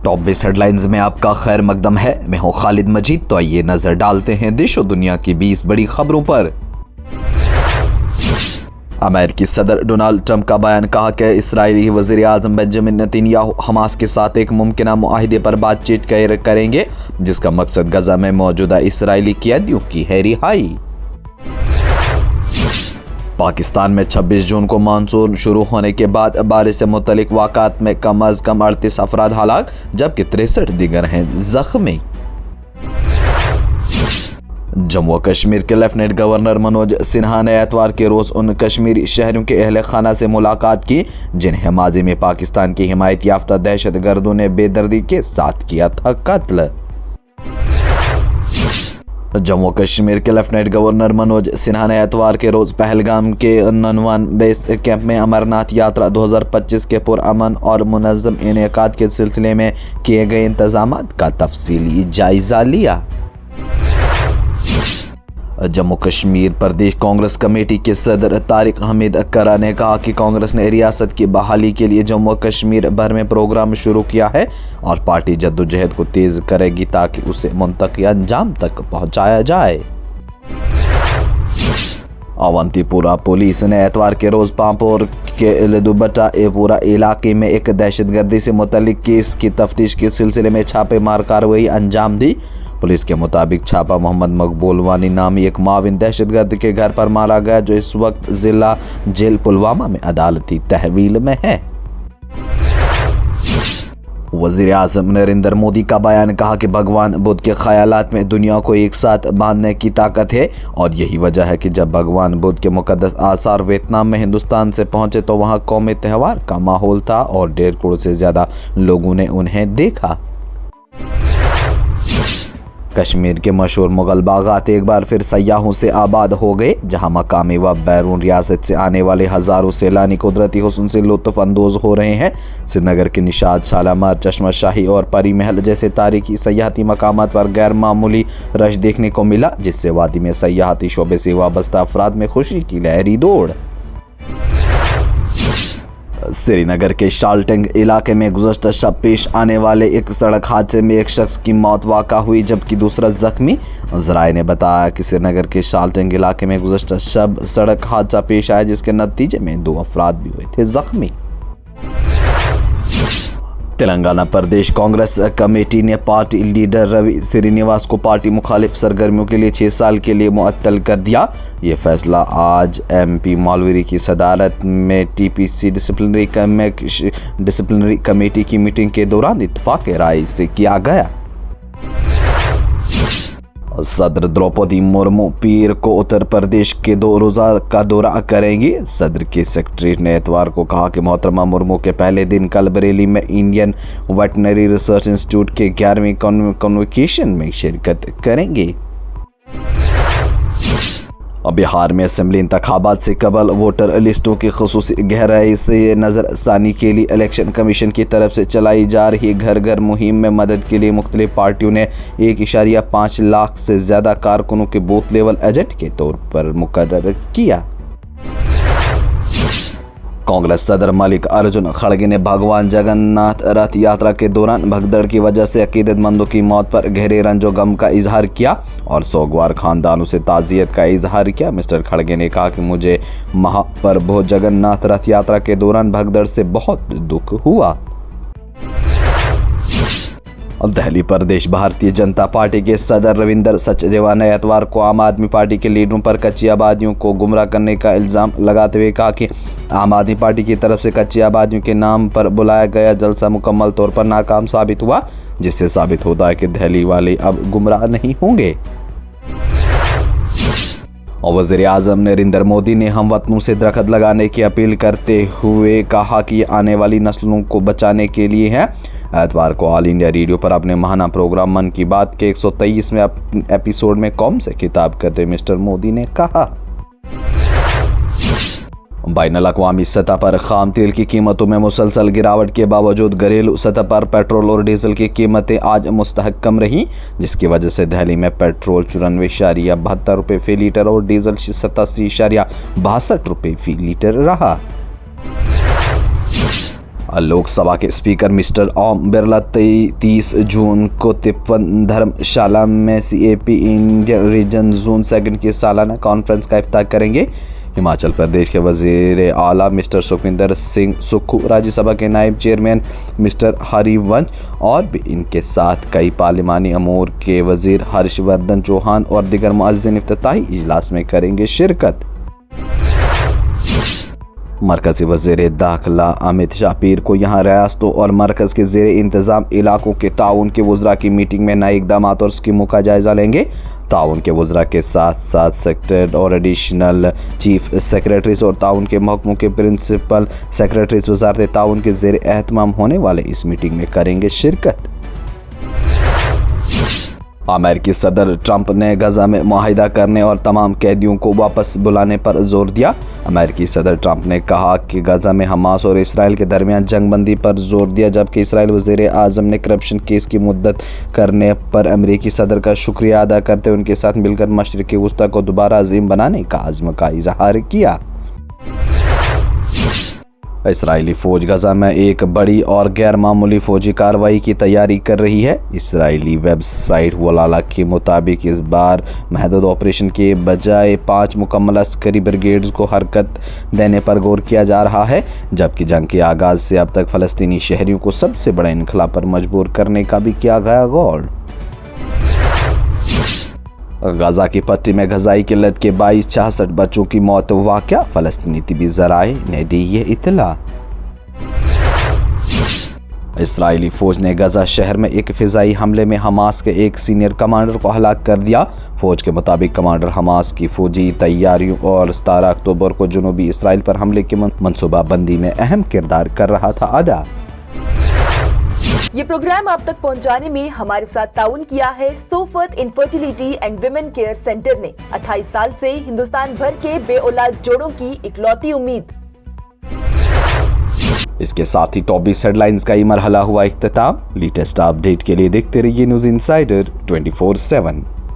Top 20 headlines में आपका खैर मकदम है। मैं हूं खालिद मजीद। तो आइए नजर डालते हैं देश और दुनिया की 20 बड़ी खबरों पर। अमेरिकी सदर डोनाल्ड ट्रंप का बयान, कहा कि इस्राएली वज़ीर आज़म बेंजामिन नेतन्याहू हमास के साथ एक मुमकिन मुआहदे पर बातचीत करेंगे, जिसका मकसद गजा में मौजूदा इस्राएली कैदियों की है रिहाई। पाकिस्तान में 26 जून को मानसून शुरू होने के बाद बारिश से मुतल्लिक वाक़ात में कम अज़ कम 38 अफराद हलाक, जबकि 63 दीगर हैं जख्मी। जम्मू कश्मीर के लेफ्टिनेंट गवर्नर मनोज सिन्हा ने एतवार के रोज़ उन कश्मीरी शहरियों के अहल खाना से मुलाकात की जिन्हें माजी में पाकिस्तान की हिमायत याफ्ता दहशत गर्दों ने बेदर्दी के साथ किया था कत्ल। जम्मू कश्मीर के लेफ्टिनेंट गवर्नर मनोज सिन्हा ने एतवार के रोज़ पहलगाम के ननवान बेस कैंप में अमरनाथ यात्रा 2025 के पुरअमन और मुनज़्ज़म इनेकाद के सिलसिले में किए गए इंतज़ामात का तफसीली जायज़ा लिया। जम्मू कश्मीर प्रदेश कांग्रेस कमेटी के सदर तारिक हमीद अक्करा ने कहा कि कांग्रेस ने रियासत की बहाली के लिए जम्मू कश्मीर भर में प्रोग्राम शुरू किया है और पार्टी जद्दोजहद को तेज करेगी ताकि उसे मुंतकी अंजाम तक पहुंचाया जाए। अवंतीपुरा पुलिस ने एतवार के रोज़ पांपोर के लदुबट्टा पूरा इलाके में एक दहशतगर्दी से मुतल्लिक केस की तफ्तीश के सिलसिले में छापेमार कार्रवाई अंजाम दी। पुलिस के मुताबिक छापा मोहम्मद मकबूल वानी नामी एक माविन दहशतगर्द के घर पर मारा गया, जो इस वक्त जिला जेल पुलवामा में अदालती तहवील में है। वज़ीर आज़म नरेंद्र मोदी का बयान, कहा कि भगवान बुद्ध के ख्यालात में दुनिया को एक साथ बांधने की ताकत है और यही वजह है कि जब भगवान बुद्ध के मुकद्दस आसार वियतनाम में हिंदुस्तान से पहुंचे तो वहां कौमी त्यौहार का माहौल था और 1.5 करोड़ से ज़्यादा लोगों ने उन्हें देखा। कश्मीर के मशहूर मुगल बागात एक बार फिर सयाहों से आबाद हो गए, जहां मकामी व बैरून रियासत से आने वाले हज़ारों सैलानी कुदरती हुस्न से लुत्फ़ अंदोज़ हो रहे हैं। श्रीनगर के निशात, शालामार, चश्मा शाही और परी महल जैसे तारीखी सयाहती मकामात पर गैर मामूली रश देखने को मिला, जिससे वादी में सयाहती शोबे से वाबस्ता अफराद में खुशी की लहरी दौड़। श्रीनगर के शालटेंग इलाके में गुज़श्ता शब पेश आने वाले एक सड़क हादसे में एक शख्स की मौत वाक़ा हुई, जबकि दूसरा जख्मी। ज़राए ने बताया कि श्रीनगर के शालटेंग इलाके में गुज़श्ता शब सड़क हादसा पेश आया, जिसके नतीजे में 2 अफराद भी हुए थे जख्मी। तेलंगाना प्रदेश कांग्रेस कमेटी ने पार्टी लीडर रवि श्रीनिवास को पार्टी मुखालिफ सरगर्मियों के लिए 6 साल के लिए मुअत्तल कर दिया। ये फैसला आज MP मौलवी की सदारत में TPC डिसिप्लिनरी कमेटी की मीटिंग के दौरान इत्तफाक राय से किया गया। सदर द्रौपदी मुर्मू पीर को उत्तर प्रदेश के 2 रोज़ा का दौरा करेंगी। सदर के सेक्रेटरी ने एतवार को कहा कि मोहतरमा मुर्मू के पहले दिन कल बरेली में इंडियन वेटनरी रिसर्च इंस्टीट्यूट के 11वीं कन्वोकेशन में शिरकत करेंगे। बिहार में असेंबली इंतखाबात से कबल वोटर लिस्टों की खुसूसी गहराई से नज़रसानी के लिए इलेक्शन कमीशन की तरफ से चलाई जा रही घर घर मुहिम में मदद के लिए मुख्तलिफ पार्टियों ने 1.5 लाख से ज़्यादा कारकुनों के बूथ लेवल एजेंट के तौर पर मुकर्रर किया। कांग्रेस सदर मल्लिकार्जुन खड़गे ने भगवान जगन्नाथ रथ यात्रा के दौरान भगदड़ की वजह से अकीदतमंदों की मौत पर गहरे रंजो गम का इजहार किया और सोगवार खानदानों से ताज़ियत का इजहार किया। मिस्टर खड़गे ने कहा कि मुझे महाप्रभु जगन्नाथ रथ यात्रा के दौरान भगदड़ से बहुत दुख हुआ। दिल्ली प्रदेश भारतीय जनता पार्टी के सदर रविंदर सचदेवा ने एतवार को आम आदमी पार्टी के लीडरों पर कच्ची आबादियों को गुमराह करने का इल्ज़ाम लगाते हुए कहा कि आम आदमी पार्टी की तरफ से कच्ची आबादियों के नाम पर बुलाया गया जलसा मुकम्मल तौर पर नाकाम साबित हुआ, जिससे साबित होता है कि दिल्ली वाले अब गुमराह नहीं होंगे। और वज़ीर आज़म नरेंद्र मोदी ने हमवतनों से दरख्त लगाने की अपील करते हुए कहा कि ये आने वाली नस्लों को बचाने के लिए है। एतवार को ऑल इंडिया रेडियो पर अपने माहाना प्रोग्राम मन की बात के 123वें एपिसोड में कौम से खिताब करते मिस्टर मोदी ने कहा, बैनुल-अक़वामी सतह पर खाम तेल की कीमतों में मुसलसल गिरावट के बावजूद घरेलू सतह पर पेट्रोल और डीजल की कीमतें आज मुस्तहकम रहीं, जिसकी वजह से दिल्ली में पेट्रोल 94.72 रुपये फी लीटर और डीजल 87.62 रुपये फी लीटर रहा। लोकसभा के स्पीकर मिस्टर ओम बिरला 30 जून को तिरुपन धर्मशाला में CAP Indian reason zone second की सालाना कॉन्फ्रेंस का इफ्ताह करेंगे। हिमाचल प्रदेश के वजीर आला मिस्टर सुखविंदर सिंह सुक्खू, राज्यसभा के नायब चेयरमैन मिस्टर हरिवंश और भी इनके साथ कई पार्लिमानी अमूर के वजीर हर्षवर्धन चौहान और दीगर मुअज्जिन इफ्तिताही इजलास में करेंगे शिरकत। मरकजी वज़ीर दाखिला अमित शाह पीर को यहाँ रियासतों और मरकज़ के ज़ेर इंतज़ाम इलाकों के ताउन के वज़रा की मीटिंग में नए इक़दाम और स्कीमों का जायज़ा लेंगे। ताउन के वज़रा के साथ साथ सेक्रेटरी और एडिशनल चीफ सेक्रेटरीज और ताउन के महकमों के प्रिंसिपल सेक्रेटरीज वज़ारत ताउन के ज़ेर एहतमाम होने वाले इस मीटिंग में करेंगे शिरकत। अमेरिकी सदर ट्रंप ने गजा में मुआहिदा करने और तमाम कैदियों को वापस बुलाने पर जोर दिया। अमेरिकी सदर ट्रंप ने कहा कि गजा में हमास और इसराइल के दरमियान जंगबंदी पर जोर दिया, जबकि इसराइल वज़ीर आज़म ने करप्शन केस की मुद्दत करने पर अमेरिकी सदर का शुक्रिया अदा करते हुए उनके साथ मिलकर मशरिक़ी वुस्ता को दोबारा अज़ीम बनाने का अज़्म का इज़हार किया। इसराइली फ़ौज गजा में एक बड़ी और गैर मामूली फ़ौजी कार्रवाई की तैयारी कर रही है। इसराइली वेबसाइट वलाला के मुताबिक इस बार महदूद ऑपरेशन के बजाय 5 मुकम्मल अस्करी ब्रिगेड्स को हरकत देने पर गौर किया जा रहा है, जबकि जंग के आगाज़ से अब तक फ़लस्तीनी शहरियों को सबसे बड़े इनखला पर मजबूर करने का भी किया गया गौर। गजा की पट्टी में गजाई किल्लत के 22-66 बच्चों की मौत वाक़या, फ़लस्तीनी तिबी ज़राए ने दी ये इत्तला। इसराइली फ़ौज ने गजा शहर में एक फ़िज़ाई हमले में हमास के एक सीनियर कमांडर को हलाक कर दिया। फ़ौज के मुताबिक कमांडर हमास की फ़ौजी तैयारियों और 17 अक्टूबर को जनूबी इसराइल पर हमले की मनसूबाबंदी में अहम किरदार कर रहा था अदा। ये प्रोग्राम आप तक पहुंचाने में हमारे साथ ताउन किया है Sofat infertility and women care centre ने। 28 साल से हिंदुस्तान भर के बेऔलाद जोड़ों की इकलौती उम्मीद। इसके साथ ही टॉप 20 हेडलाइंस का ये मरहला हुआ इख्तिताम। लेटेस्ट अपडेट के लिए देखते रहिए न्यूज़ इनसाइडर 24/7।